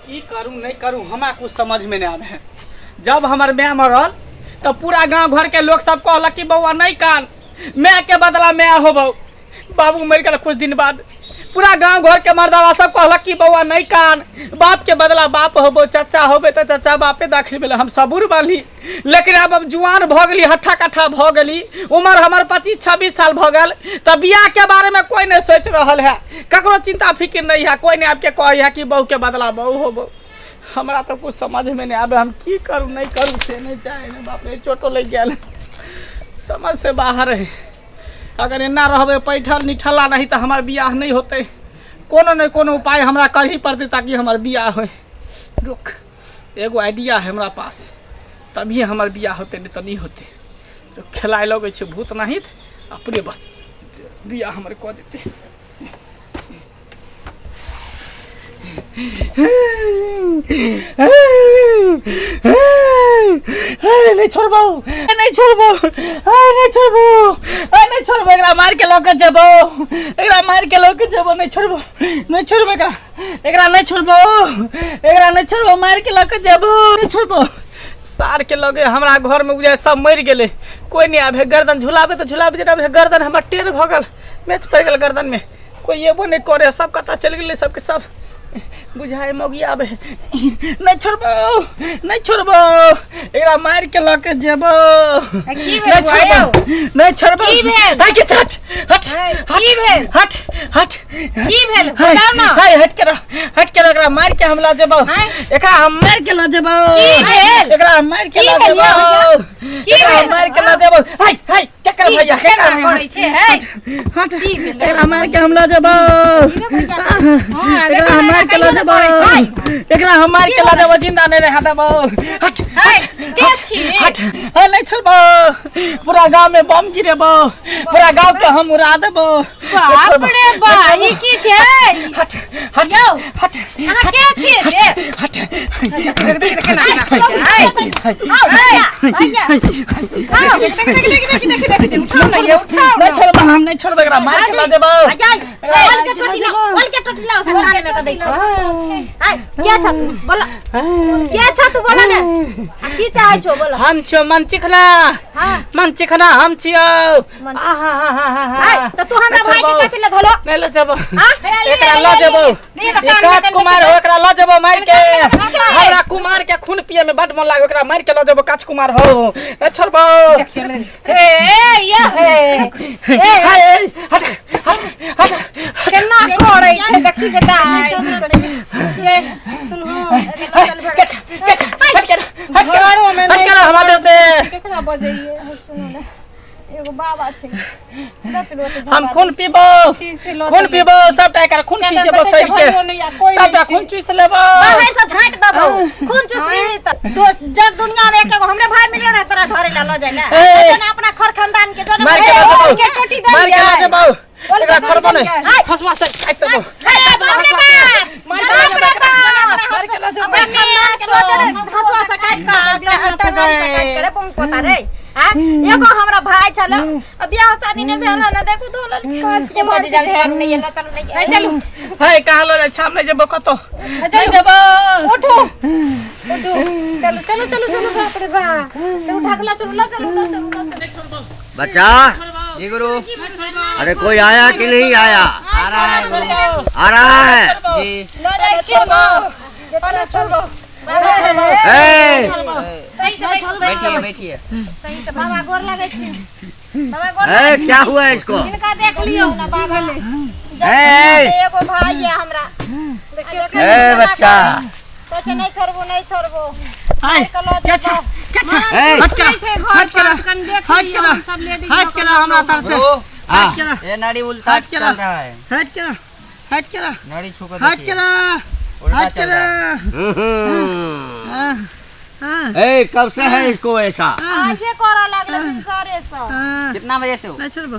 ई करूँ नहीं करूँ हमरा कुछ समझ में नहीं आवे। जब हमार मैं मरल तो पूरा गांव घर के लोग सब कहलक कि बउआ नहीं कान, मैं के बदला मैं हो बहू। बाबू मर गया कुछ दिन बाद, पूरा गांव घर के मर्दावा सब कहलक कि बउआ नहीं कान, बाप के बदला बाप होबो, चाचा होबे तो चाचा बापे दाखिल भेल। हम सबूर बाली, लेकिन अब जुआन भ गली, हट्ठा कट्ठा भ गली, उम्र हमार 25-26 साल भ गल, तो बियाह के बारे में कोई नहीं सोच रहा है, ककरो चिंता फिक्र नहीं है, कोई नहीं आपके कहे है कि बहू के बदला बहू होबो। हमरा तो कुछ समझ में नहीं आवे, हम की करूँ नहीं करूँ से नहीं चाहे नहीं। बाप रे चोटो लग गया, समझ से बाहर है। अगर एना रहबे पैठल निठला नहीं तो हमार बियाह नहीं होते। कोनो न कोनो उपाय हमरा कर ही पड़ते ताकि हमार बियाह हो। रुक, एगो आइडिया है हमरा पास, तभी हमार बियाह होते, नहीं तो नहीं होते। तो खिलाए लगे छे भूत नहीं, अपने बस बियाह हमारे कह देते। नहीं छोड़बो, नहीं छोड़बो, नहीं छोड़बो, नहीं छोड़बो, एकरा मार के लोग जबो, एकरा मार के लोग जबो, नहीं छोड़बो, नहीं छोड़बो, एकरा नहीं छोड़बो, एकरा नहीं छोड़बो, मार के लोग जबो, नहीं छोड़बो। सार के लगे हमरा घर में उजाय सब मर गेले, कोई नहीं आवे। गर्दन झुलाबे तो झुलाबे, जना गर्दन हमर टेढ़ भ गल, मैच पड़ गल गर्दन में, कोई एबो नहीं करे, सब कता चल गेले, सबके सब बुझाए मौगी आवे। नहीं छोड़बो, नहीं छोड़बो, एकरा मार के लके जेबो, नहीं छोड़बो, नहीं छोड़बो। हाय के हट हट हट हट की भेल बताओ ना। हाय हट के एकरा मार के हमला जेबो, एकरा हम मार के ला जेबो, एकरा मार के ला जेबो, एकरा मार के ला जेबो। हाय हाय के कर भैया, के कर करै छे। हट एकरा मार के हमला जेबो, एकरा मार के ला जेबो, एकरा हम मार के ला देबो, जिंदा नहीं रह देबो। हट के छी हट, नहीं छोड़बो, पूरा गांव में बम गिरेबो, पूरा गांव के हम उड़ा देबो। बाप रे बा, ई की छे? हट हट हट, अहाँ के छिए से? हट देख केना केना कहै छै। हाय भैया, देख उठाओ ना, ये उठाओ। नहीं छोड़बो, हम नहीं छोड़बो, एकरा मार के ला देबो। ओल के टोटी लाओ खाने लेके दै छ। हाय के छ तू बोल, के छ तू बोल ना, की चाहै छो बोल। हम छियो मन चिखना, हां मन चिखना हम छियो। हाय त तू हमरा भाई के कथि ले धोलो? नहीं ले जेबो, हां एकरा ला जेबो, एकात कुमार हो, एकरा ला जेबो मार के। हमरा कुमार के खून पिए में बड मन लागे, एकरा मार के ला जेबो, काच कुमार हो, नहीं छोड़बो। ए ये हाय हट हट हट, केना करै छै देखि के दाई। सुनो हट के हमारे से केकरा बजैये? सुनो ना, एगो बाबा छै, हम खून पीबो, खून पीबो, सबटा एकर खून पी जेबो, सही के सबटा खून चूस लेबो। बाहर से झांक देबो, खून चूसबी त जग दुनिया में एकेगो हमरे भाई मिललो रहे, तोरा धरे ला ल जाय ना, जना अपना खर खानदान के जोन मार के ला जेबो, के टोटी दे, मार के ला जेबो, एकरा छोड़बो नहीं, फसवा से काट देबो। हाय बाप रे बाप, मार के ला जेबो, अपना खानदान के लोग हसवा से काट के टंगरी से काट के बम पता रे। हां एगो हमरा भाई छलो, अब बियाह शादी ने भेल ना, देखू दोलल काच के बज जाल है नहीं, ये चलो नहीं, चलो हाय कहां लो छाम नहीं जेबो, कतो नहीं जेबो। उठो उठो, चलो चलो चलो चलो, बाप रे बाप, चलो ढाकला, चलो चलो। बच्चा जी गुरु, अरे कोई आया कि नहीं आया? आ रहा है, आ रहा है जी। बैठिए बैठिए। बाबा गोर लगे छी, बाबा गोर। क्या हुआ इसको? इनका देख लियो ना बाबा ले, एगो भाई है हमरा, देखियो बच्चा सोचे नहीं छोड़बो, नहीं छोड़बो। हाय क्या छ हट के हट के हट के हट के हमरा तर से हट के। ये नाड़ी उल्टा चल रहा है, हट के हट के नाड़ी छू कर हट के हट के। ए कब से है इसको ऐसा? ये कोरा लागले दिन सारे सा। कितना बजे से? नहीं छोड़बो,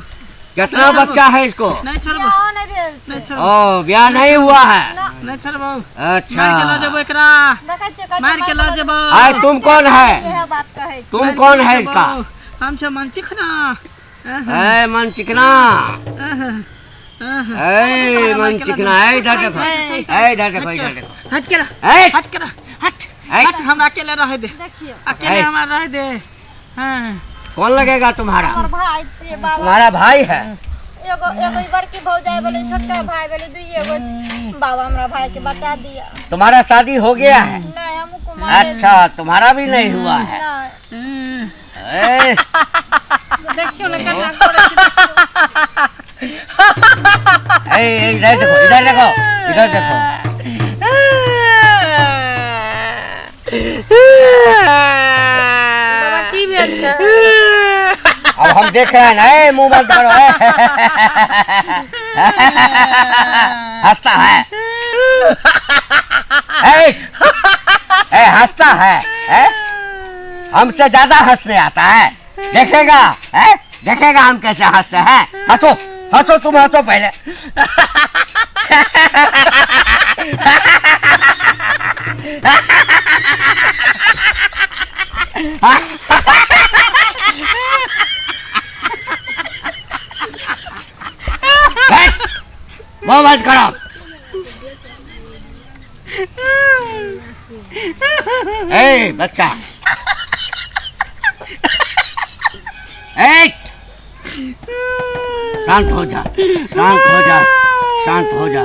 कितना बच्चा है इसको? नहीं छोड़बो, बियाह नहीं भेल, नहीं छोड़बो, ओ ब्याह नहीं हुआ है, नहीं छोड़बो। अच्छा मार के ला जेबो एकरा, देखै छै मार के ला जेबो। आय तुम कौन है? यह बात कहै छै। तुम कौन है इसका? हम छ मन चिखना। है मन चिकना। ए मन चिकना है, इधर देखो, इधर देखो, इधर देखो। हट के रह, हट के रह, हट हट, हम अकेले रह दे, अकेले हमारा रह दे। हाँ कौन लगेगा तुम्हारा? हमर भाई छे बाबा। तुम्हारा भाई है? एगो एगो बड़की भौजाई बोले, छोटका भाई बोले, दुइये गो। बाबा हमरा भाई के बता दिया। तुम्हारा शादी हो गया है? नहीं, हम कुमार। अच्छा, तुम्हारा भी नहीं हुआ है? ए, देखियो ना केना करे ए, इधर देखो, इधर देखो, इधर देखो। बाबा की भेल छै? अब हम देख रहे हैं ना, मुंह बंद करो। हंसता है, हंसता है, हमसे ज्यादा हंसने आता है। देखेगा, देखेगा हम कैसे हंसते हैं। हंसो, हंसो, तुम हंसो पहले। वो बंद करो। ए बच्चा, शांत हो जा, शांत हो जा, शांत हो जा।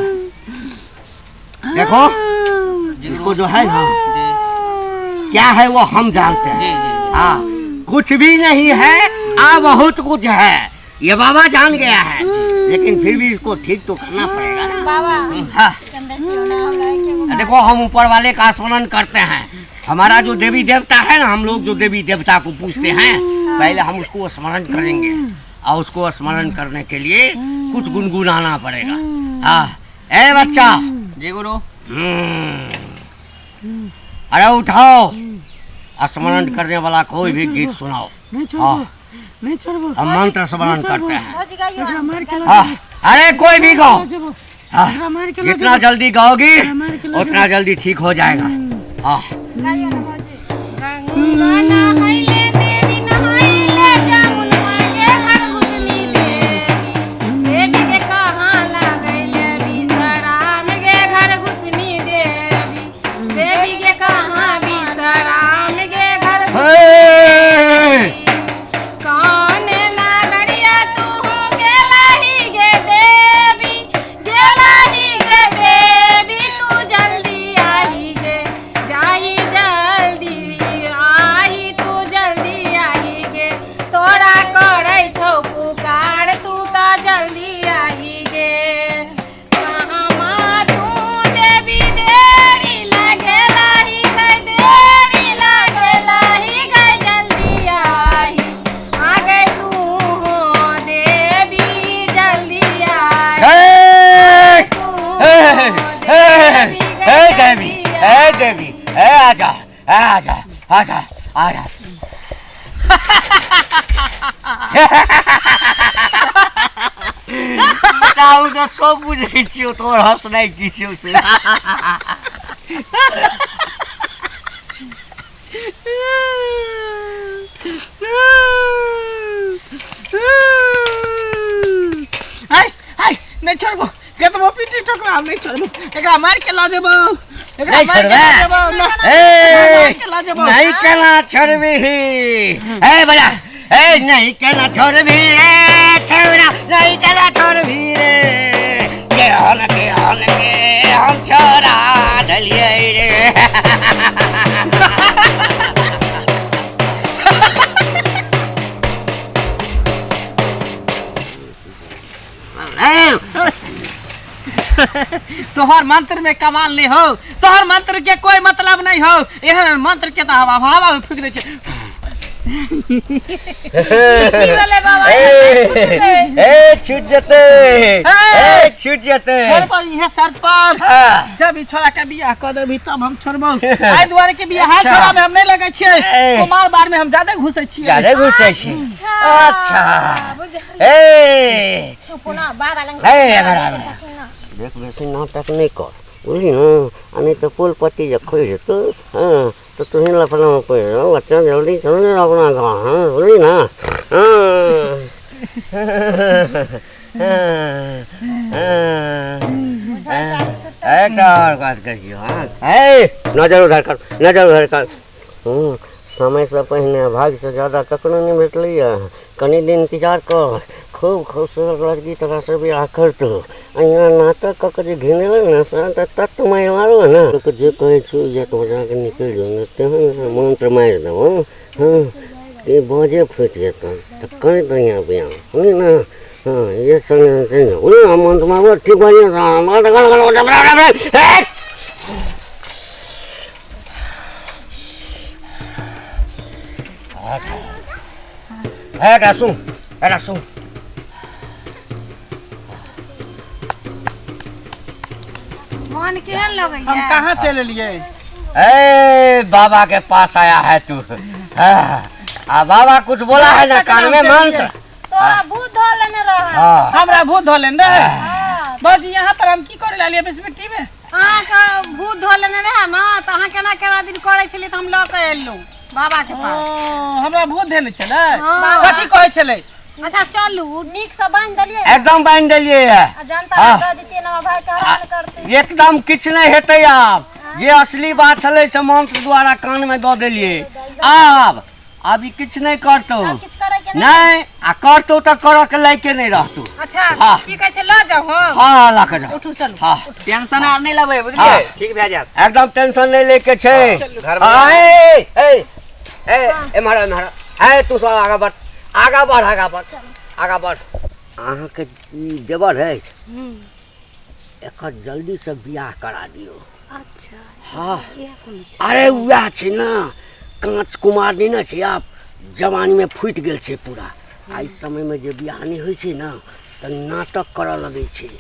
देखो, इसको जो है ना, क्या है वो हम जानते हैं। हाँ, कुछ भी नहीं है, बहुत कुछ है, ये बाबा जान गया है, लेकिन फिर भी इसको ठीक तो करना पड़ेगा ना बाबा। हाँ। देखो, हम ऊपर वाले का स्मरण करते हैं। हमारा जो देवी देवता है ना, हम लोग जो देवी देवता को पूछते हैं, पहले हम उसको स्मरण करेंगे, और उसको स्मरण करने के लिए कुछ गुनगुनाना पड़ेगा। हाँ, ए बच्चा। जी गुरु। अरे उठाओ, स्मरण करने वाला कोई भी गीत सुनाओ। हाँ, हम मंत्र स्मरण करते हैं। हाँ, अरे कोई भी गाओ। हाँ, जितना जल्दी गाओगी उतना जल्दी ठीक हो जाएगा। हाँ, देवी, आजा, आजा, आजा, आजा। तो सब बुझे छियो, तोर हंसनाइ की छियो से। नहीं छोड़बो, केतबो पीटी ठोकरा हम नहीं छोड़बो, एकरा मार के ला देबो, नहीं छोड़बे, नहीं केना छोड़बी, बजा, नहीं केना छोड़बी रे छोरा, नहीं केना छोड़बी रे, के हम छोरा धलिए रे। तोहर मंत्र में कमाल नहीं हो, तोहर मंत्र के कोई मतलब नहीं हो, यह मंत्र के तो हवा में फूक दे छे। छूट जते, छूट जते। छोड़बो इहे शर्त पर, जब ई छोरा के बियाह कर देबी तब हम छोड़बो। आइ दुआरे के बियाह छोरा में हम नहीं लगे छियै, कुमार बार में हम ज्यादा घुसे छियै। ज्यादा घुसे छी? अच्छा, पुना बाबा लंग देख बेसी नाटक नहीं कर, बुझली ना, नहीं तो पुल पट्टी जब खोल जेतो, हाँ, तो तुम्हें लफड़ा कोई बच्चा जल्दी चलो अपना गाँव, हाँ, बुझली ना। और बात करियो हाँ नजर उधर कर नजर उधर कर समय से पहले भाग से ज्यादा ककरो नहीं भेटलैया कनी दिन इंतजार कर खूब खूबसूरत लड़की तरह से बियाह कर तो अहिया नाटक कऽ के जे घेने ना से तत मारि मारो ना तो जे कहै छु जे तो जाके निकल जो न तेहन मंत्र मारि देबो हाँ ये बाजे फूट जेतन तो कर दिया बियाह सुनी ना हाँ ये संग उरे मंत्र मारो ठीक बढ़िया सा Era sum. मन केहन लगैया हम कहाँ चले लिए ए बाबा के पास आया है तू बाबा कुछ बोला है ना कान में मंत्र तोरा भूत धो लेने रहा हाँ हमरा भूत धो लेन रे बाजी यहाँ पर हम की करे लालिए बिस्मिट्टी में अहाँ का भूत धो लेने रहा ना तो अहाँ केना केना दिन करे छली त हम ल के एलु बाबा के पास हमरा भूत धेने छले हाँ। कथी कहै छले अच्छा चलू नीक से बांध देलिए एकदम बांध देलिए है जनता दे दितिए ना भाई कहरा करते एकदम किछ नहीं हेतै आब जे असली बात छलै से मंत्र द्वारा कान में दऽ देलिए आब अभी किछ नहीं करतो किछ करे के नहीं आ करतो तो करऽ के लायक नहीं रहतो अच्छा हाँ। की कहै छै ल जाओ हम हाँ ला के जाओ उठू चलू हाँ टेंशन आर नहीं लेबै हाँ। बुझलिए ठीक भए जात एकदम टेंशन नहीं लेके छे घर में हाँ, ए मारा है तू सब आगा बढ़ अहाँ के ई देवर है एकर जल्दी से बियाह करा दियो अच्छा हाँ अरे वह छे ना कांच कुमार नहीं ना छे आप जवानी में फूट गेल छे पूरा आई समय में जे बियाह नहीं होय छे ना तो नाटक करऽ लगे छे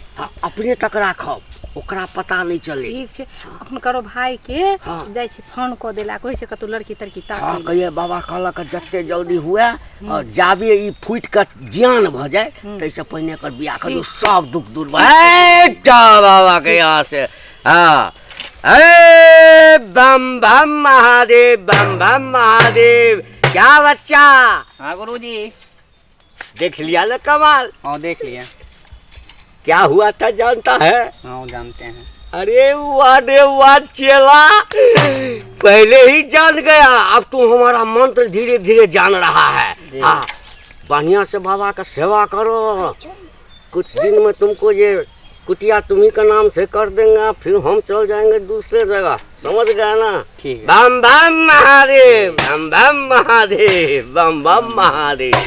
अपने तक राखब ओकरा पता नहीं चले ठीक छै अपन करो भाई के हाँ। जाय छै फोन क देला कहै छै कतौ लड़की तड़की हाँ ताकै कहिए बाबा कहलक जते जल्दी हुए और जाबे ई फूट के जियान भ जाए तैसे पहले कर बियाह करियो सब दुख दूर बाबा के यहाँ से हाँ अरे बम बम महादेव क्या बच्चा हाँ गुरुजी देख लिया ना कमाल हाँ देख लिए क्या हुआ था जानता है हाँ जानते हैं अरे वाह चेला पहले ही जान गया अब तू हमारा मंत्र धीरे धीरे जान रहा है हाँ बढ़िया से बाबा का सेवा करो कुछ दिन में तुमको ये कुटिया तुम्ही का नाम से कर देंगे फिर हम चल जाएंगे दूसरे जगह समझ गए ना ठीक है बम बम महादेव बम बम महादेव